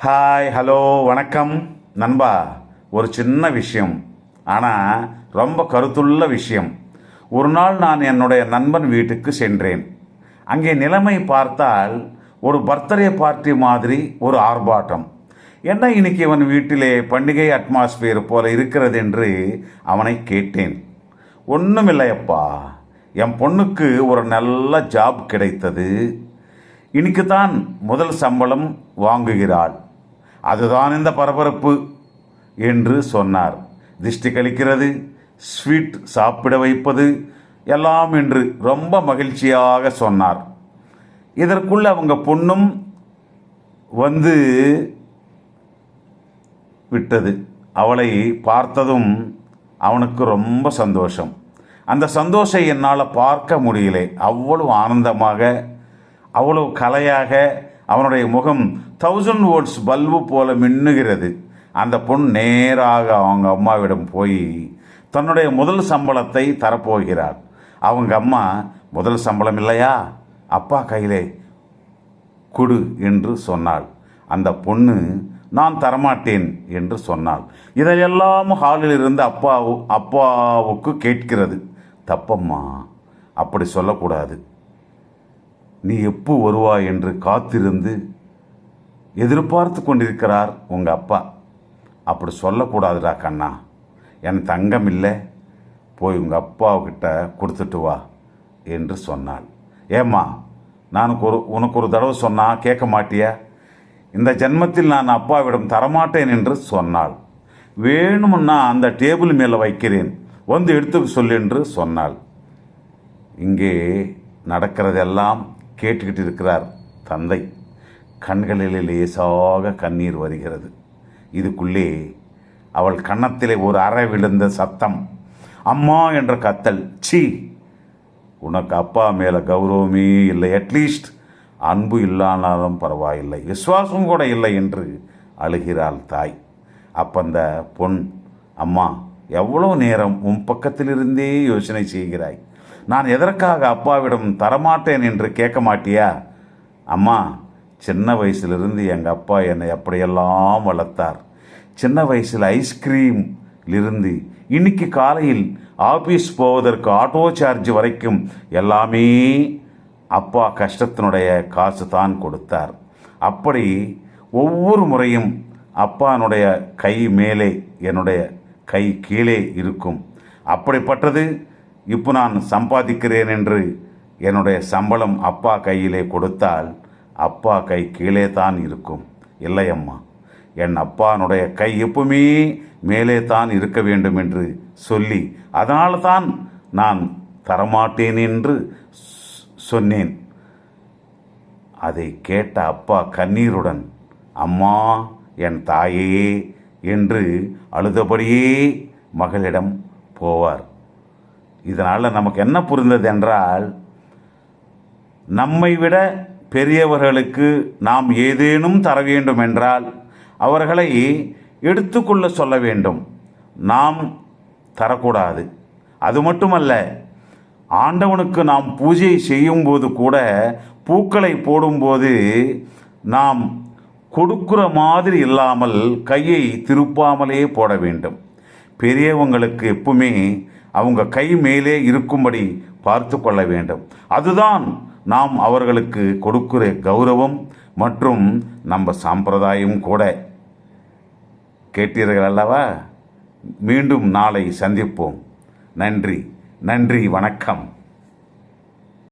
Hi, hello, வணக்கம் நண்பா. ஒரு சின்ன விஷயம், ஆனால் ரொம்ப கருத்துள்ள விஷயம். ஒரு நாள் நான் என்னுடைய நண்பன் வீட்டுக்கு சென்றேன். அங்கே நிலைமை பார்த்தால் ஒரு பர்த்டே பார்ட்டி மாதிரி ஒரு ஆர்ப்பாட்டம். என்ன இன்னைக்கு இவன் வீட்டிலே பண்டிகை அட்மாஸ்பியர் போல இருக்கிறது என்று அவனை கேட்டேன். ஒன்றுமில்லையப்பா, என் பொண்ணுக்கு ஒரு நல்ல ஜாப் கிடைத்தது, இன்னைக்கு தான் முதல் சம்பளம் வாங்குகிறாள், அதுதான் இந்த பரபரப்பு என்று சொன்னார். திஷ்டி கழிக்கிறது, ஸ்வீட் சாப்பிட வைப்பது எல்லாம் என்று ரொம்ப மகிழ்ச்சியாக சொன்னார். இதற்குள்ள அவங்க பொண்ணும் வந்து விட்டது. அவளை பார்த்ததும் அவனுக்கு ரொம்ப சந்தோஷம். அந்த சந்தோஷம் என்னால் பார்க்க முடியலை. அவ்வளவு ஆனந்தமாக, அவ்வளவு கலையாக அவனுடைய முகம் 1000 வோல்ட்ஸ் பல்பு போல மின்னுகிறது. அந்த பொண்ணு நேராக அவங்க அம்மாவிடம் போய் தன்னுடைய முதல் சம்பளத்தை தரப்போகிறாள். அவங்க அம்மா, முதல் சம்பளம் இல்லையா, அப்பா கையிலே கொடு என்று சொன்னாள். அந்த பொண்ணு, நான் தரமாட்டேன் என்று சொன்னாள். இதையெல்லாம் ஹாலில் இருந்து அப்பாவுக்கு கேட்கிறது. தப்பம்மா, அப்படி சொல்லக்கூடாது. நீ எப்போ வருவாய் என்று காத்திருந்து எதிர்பார்த்து கொண்டிருக்கிறார் உங்கள் அப்பா. அப்படி சொல்லக்கூடாதுடா கண்ணா, என் தங்கம் இல்லை, போய் உங்கள் அப்பாவுக்கிட்ட கொடுத்துட்டு வா என்று சொன்னாள். ஏம்மா, உனக்கு ஒரு தடவை சொன்னால் கேட்க மாட்டியா? இந்த ஜென்மத்தில் நான் அப்பாவிடம் தரமாட்டேன் என்று சொன்னாள். வேணும்னா அந்த டேபிள் மேலே வைக்கிறேன், வந்து எடுத்துக்க சொல்லு என்று சொன்னாள். இங்கே நடக்கிறதெல்லாம் கேட்டுக்கிட்டு இருக்கிறார் தந்தை. கண்களிலே லேசாக கண்ணீர் வருகிறது. இதுக்குள்ளே அவள் கன்னத்திலே ஒரு அறை விழுந்த சத்தம், அம்மா என்ற கத்தல். சீ, உனக்கு அப்பா மேலே கௌரவமே இல்லை, அட்லீஸ்ட் அன்பு இல்லானாலும் பரவாயில்லை, விசுவாசம் கூட இல்லை என்று அழுகிறாள் தாய். அப்போ அந்த பொன், அம்மா, எவ்வளோ நேரம் உன் பக்கத்திலிருந்தே யோசனை செய்கிறாய், நான் எதற்காக அப்பாவிடம் தரமாட்டேன் என்று கேட்க மாட்டியா? அம்மா, சின்ன வயசிலிருந்து எங்கள் அப்பா என்னை அப்படியெல்லாம் வளர்த்தார். சின்ன வயசில் ஐஸ்கிரீம்லிருந்து இன்னைக்கு காலையில் ஆஃபீஸ் போவதற்கு ஆட்டோ சார்ஜ் வரைக்கும் எல்லாமே அப்பா கஷ்டத்தினுடைய காசு தான் கொடுத்தார். அப்படி ஒவ்வொரு முறையும் அப்பானுடைய கை மேலே என்னுடைய கை கீழே இருக்கும். அப்படிப்பட்டது இப்போ நான் சம்பாதிக்கிறேன் என்று என்னுடைய சம்பளம் அப்பா கையிலே கொடுத்தால் அப்பா கை கீழே தான் இருக்கும். இல்லையம்மா, என் அப்பானுடைய கை எப்பவுமே மேலே தான் இருக்க வேண்டும் என்று சொல்லி அதனால தான் நான் தரமாட்டேன் என்று சொன்னேன். அதை கேட்ட அப்பா கண்ணீருடன், அம்மா, என் தாயே என்று அழுதபடியே மகளிடம் போவார். இதனால் நமக்கு என்ன புரிந்தது என்றால், நம்மை விட பெரியவர்களுக்கு நாம் ஏதேனும் தர வேண்டும் என்றால் அவர்களை எடுத்துக்கொள்ள சொல்ல வேண்டும், நாம் தரக்கூடாது. அது மட்டுமல்ல, ஆண்டவனுக்கு நாம் பூஜை செய்யும்போது கூட பூக்களை போடும்போது நாம் கொடுக்குற மாதிரி இல்லாமல் கையை திருப்பாமலே போட வேண்டும். பெரியவங்களுக்கு எப்பவுமே அவங்க கை மேலே இருக்கும்படி பார்த்து கொள்ள வேண்டும். அதுதான் நாம் அவர்களுக்கு கொடுக்கிற கௌரவம் மற்றும் நம்ம சம்பிரதாயம் கூட. கேட்டீர்கள் அல்லவா? மீண்டும் நாளை சந்திப்போம். நன்றி, நன்றி, வணக்கம்.